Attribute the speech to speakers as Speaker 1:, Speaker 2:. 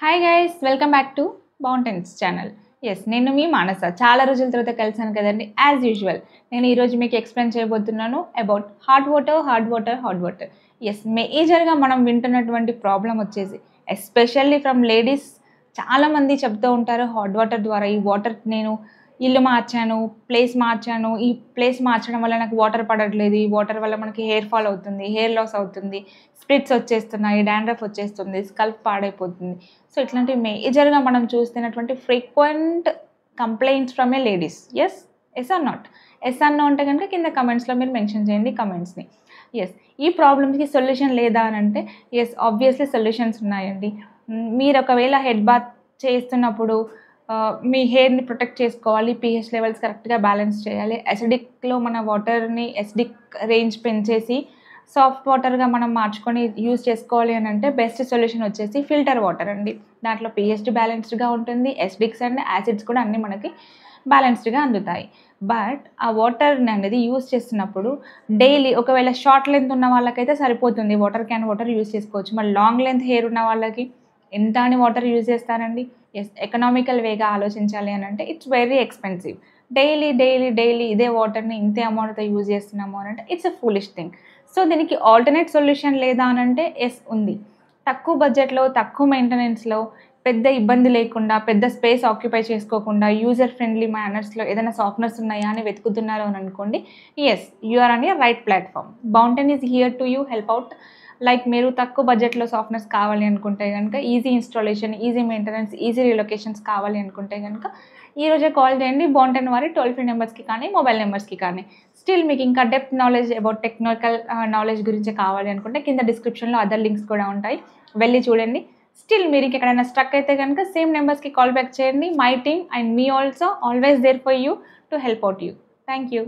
Speaker 1: Hi guys, welcome back to mountains channel. నేను మీ మానస. చాలా రోజుల తర్వాత కలిసాను కదండి. యాజ్ యూజువల్ నేను ఈరోజు మీకు ఎక్స్ప్లెయిన్ చేయబోతున్నాను అబౌట్ హాట్ వాటర్. మేజర్గా మనం వింటున్నటువంటి ప్రాబ్లం వచ్చేసి ఎస్పెషల్లీ ఫ్రమ్ లేడీస్. చాలామంది చెప్తూ ఉంటారు హాట్ వాటర్ ద్వారా ఈ వాటర్ నేను ఇల్లు మార్చాను, ప్లేస్ మార్చాను, ఈ ప్లేస్ మార్చడం వల్ల నాకు వాటర్ పడట్లేదు, ఈ వాటర్ వల్ల మనకి హెయిర్ ఫాల్ అవుతుంది, హెయిర్ లాస్ అవుతుంది, స్ప్లిట్స్ వచ్చేస్తున్నాయి, డాండ్రఫ్ వచ్చేస్తుంది, స్కల్ప్ పాడైపోతుంది. సో ఇట్లాంటివి మేజర్గా మనం చూస్తున్నటువంటి frequent complaints from a ladies. Yes or not? Yes అన్నో ఉంటే కనుక కింద కమెంట్స్లో మీరు మెన్షన్ చేయండి కమెంట్స్ని. ఈ ప్రాబ్లమ్స్కి సొల్యూషన్ లేదా అని అంటే ఆబ్వియస్లీ సొల్యూషన్స్ ఉన్నాయండి. మీరు ఒకవేళ హెడ్ బాత్ చేస్తున్నప్పుడు మీ హెయిర్ని ప్రొటెక్ట్ చేసుకోవాలి, pH లెవెల్స్ కరెక్ట్గా బ్యాలెన్స్ చేయాలి. అసిడిక్లో మన వాటర్ని అసిడిక్ రేంజ్ పెంచేసి సాఫ్ట్ వాటర్గా మనం మార్చుకొని యూజ్ చేసుకోవాలి అని అంటే బెస్ట్ సొల్యూషన్ వచ్చేసి ఫిల్టర్ వాటర్ అండి. దాంట్లో pH బ్యాలెన్స్డ్గా ఉంటుంది, అసిడిక్స్ అండ్ యాసిడ్స్ కూడా అన్నీ మనకి బ్యాలెన్స్డ్గా అందుతాయి. బట్ ఆ వాటర్ని అనేది యూజ్ చేస్తున్నప్పుడు డైలీ ఒకవేళ షార్ట్ లెంత్ ఉన్న వాళ్ళకైతే సరిపోతుంది, వాటర్ క్యాన్ వాటర్ యూజ్ చేసుకోవచ్చు. మరి లాంగ్ లెంత్ హెయిర్ ఉన్న వాళ్ళకి ఎంత అని వాటర్ యూజ్ చేస్తారండి? ఎకనామికల్ వేగా ఆలోచించాలి అని అంటే ఇట్స్ వెరీ ఎక్స్పెన్సివ్. డైలీ ఇదే వాటర్ని ఇంతే అమౌంట్తో యూజ్ చేస్తున్నాము అని అంటే it's a foolish thing. So దీనికి ఆల్టర్నేట్ సొల్యూషన్ లేదా అని అంటే ఉంది. తక్కువ బడ్జెట్లో, తక్కువ మెయింటెనెన్స్లో, పెద్ద ఇబ్బంది లేకుండా, పెద్ద స్పేస్ ఆక్యుపై చేసుకోకుండా, యూజర్ ఫ్రెండ్లీ మేనర్స్లో ఏదైనా సాఫ్ట్నర్స్ ఉన్నాయా అని వెతుకుతున్నారు అని అనుకోండి. You are on your right platform. Mountain is here to you help out. Like మీరు తక్కువ బడ్జెట్లో సాఫ్ట్నెస్ కావాలి అనుకుంటే కనుక, easy installation, easy maintenance, easy relocations కావాలి అనుకుంటే కనుక ఈరోజే కాల్ చేయండి. మౌంటైన్ వారి టోల్ ఫ్రీ నెంబర్స్కి కానీ మొబైల్ నెంబర్స్కి కానీ. స్టిల్ మీకు ఇంకా depth knowledge about technical knowledge గురించి కావాలి అనుకుంటే కింద డిస్క్రిప్షన్లో అదర్ లింక్స్ కూడా ఉంటాయి, వెళ్ళి చూడండి. స్టిల్ మీరు ఎక్కడైనా స్ట్రక్ అయితే కనుక సేమ్ నెంబర్స్కి కాల్ బ్యాక్ చేయండి. My team and me also always there for you to help out you. Thank you.